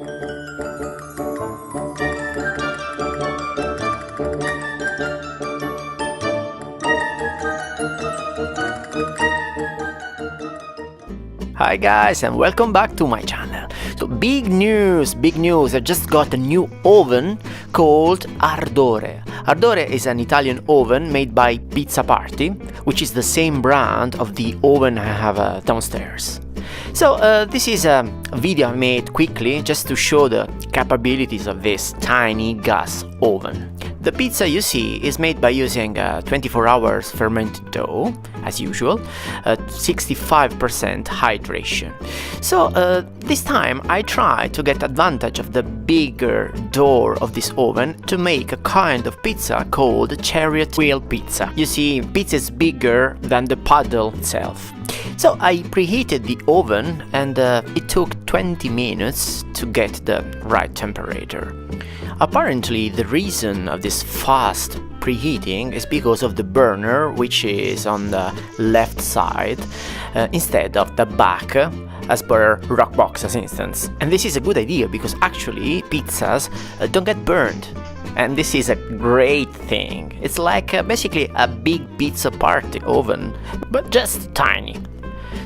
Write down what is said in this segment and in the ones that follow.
Hi guys, and welcome back to my channel. So big news, I just got a new oven called Ardore. Ardore is an Italian oven made by Pizza Party, which is the same brand of the oven I have downstairs. So this is a video I made quickly just to show the capabilities of this tiny gas oven. The pizza you see is made by using 24 hours fermented dough, as usual, at 65% hydration. So this time I tried to get advantage of the bigger door of this oven to make a kind of pizza called chariot wheel pizza. You see, pizza is bigger than the paddle itself. So I preheated the oven and it took 20 minutes to get the right temperature. Apparently the reason of this fast preheating is because of the burner, which is on the left side instead of the back, as per Rockbox's instance. And this is a good idea because actually pizzas don't get burned. And this is a great thing. It's like basically a big pizza party oven, but just tiny.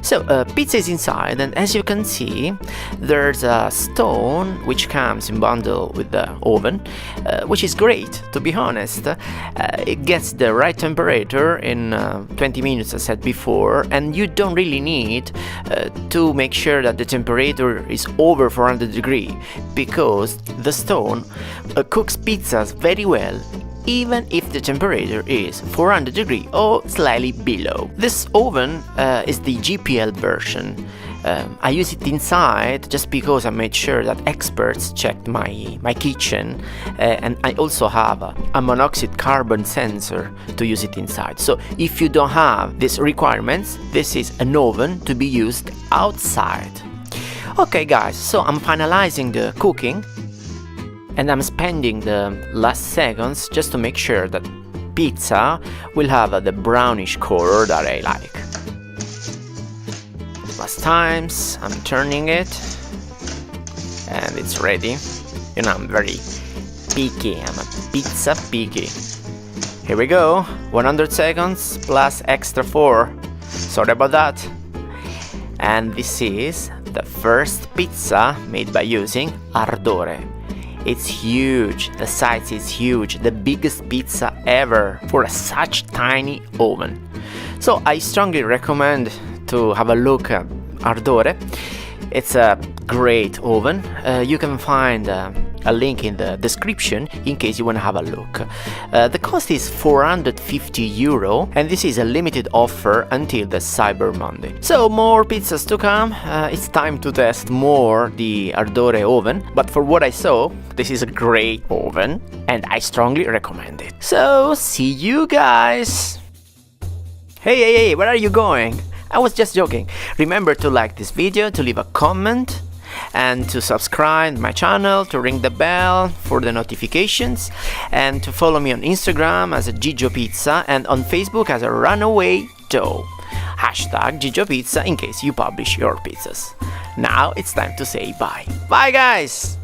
So pizza is inside, and as you can see there's a stone which comes in bundle with the oven, which is great, to be honest. It gets the right temperature in 20 minutes, as I said before, and you don't really need to make sure that the temperature is over 400 degrees, because the stone cooks pizzas very well even if the temperature is 400 degrees or slightly below. This oven is the GPL version. I use it inside just because I made sure that experts checked my kitchen, and I also have a monoxide carbon sensor to use it inside. So if you don't have these requirements, this is an oven to be used outside. Okay guys, so I'm finalizing the cooking, and I'm spending the last seconds just to make sure that pizza will have the brownish color that I like. Last times, I'm turning it, and it's ready. You know, I'm very picky, I'm a pizza picky. Here we go, 100 seconds plus extra 4. Sorry about that. And this is the first pizza made by using Ardore. It's huge, the size is huge, the biggest pizza ever for such tiny oven. So I strongly recommend to have a look at Ardore. It's a great oven. You can find a link in the description in case you want to have a look. The cost is €450, and this is a limited offer until the Cyber Monday. So more pizzas to come. It's time to test more the Ardore oven, but for what I saw, this is a great oven and I strongly recommend it. So see you guys. Hey, where are you going? I was just joking. Remember to like this video, to leave a comment, and to subscribe my channel, to ring the bell for the notifications, and to follow me on Instagram as a Gigio Pizza and on Facebook as a Runaway Dough. Hashtag Gigio Pizza in case you publish your pizzas. Now it's time to say bye. Bye guys!